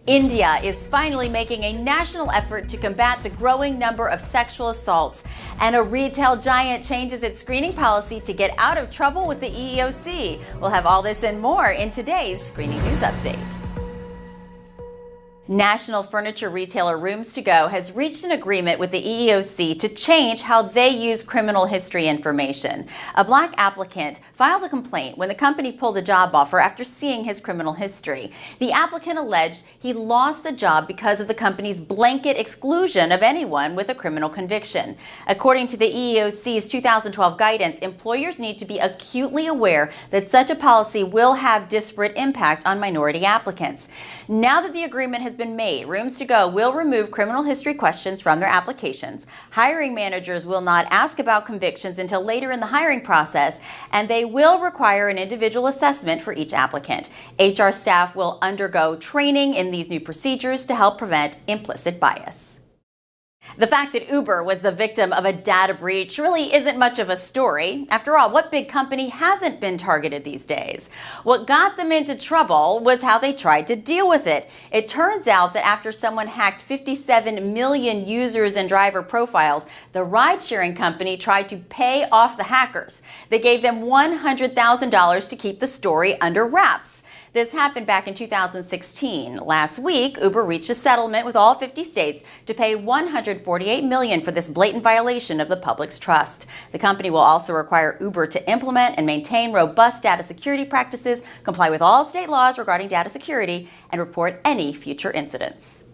India is finally making a national effort to combat the growing number of sexual assaults, and a retail giant changes its screening policy to get out of trouble with the EEOC. We'll have all this and more in today's Screening News Update. National furniture retailer Rooms To Go has reached an agreement with the EEOC to change how they use criminal history information. A black applicant filed a complaint when the company pulled a job offer after seeing his criminal history. The applicant alleged he lost the job because of the company's blanket exclusion of anyone with a criminal conviction. According to the EEOC's 2012 guidance, employers need to be acutely aware that such a policy will have disparate impact on minority applicants. Now that the agreement has been made, Rooms To Go will remove criminal history questions from their applications. Hiring managers will not ask about convictions until later in the hiring process, and they will require an individual assessment for each applicant. HR staff will undergo training in these new procedures to help prevent implicit bias. The fact that Uber was the victim of a data breach really isn't much of a story. After all, what big company hasn't been targeted these days? What got them into trouble was how they tried to deal with it. It turns out that after someone hacked 57 million users and driver profiles, the ride-sharing company tried to pay off the hackers. They gave them $100,000 to keep the story under wraps. This happened back in 2016. Last week, Uber reached a settlement with all 50 states to pay $148 million for this blatant violation of the public's trust. The company will also require Uber to implement and maintain robust data security practices, comply with all state laws regarding data security, and report any future incidents.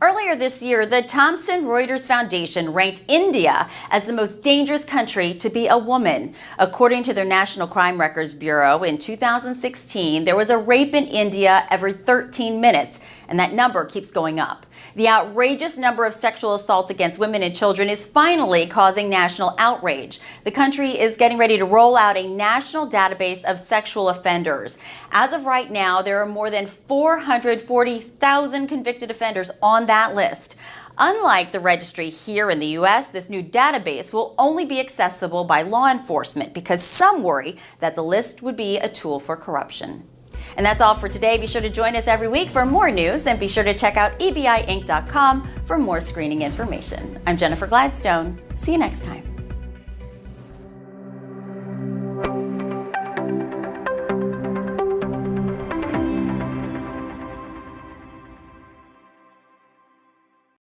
Earlier this year, the Thomson Reuters Foundation ranked India as the most dangerous country to be a woman. According to their National Crime Records Bureau, in 2016, there was a rape in India every 13 minutes, and that number keeps going up. The outrageous number of sexual assaults against women and children is finally causing national outrage. The country is getting ready to roll out a national database of sexual offenders. As of right now, there are more than 440,000 convicted offenders on that list. Unlike the registry here in the U.S., this new database will only be accessible by law enforcement because some worry that the list would be a tool for corruption. And that's all for today. Be sure to join us every week for more news, and be sure to check out EBIinc.com for more screening information. I'm Jennifer Gladstone. See you next time.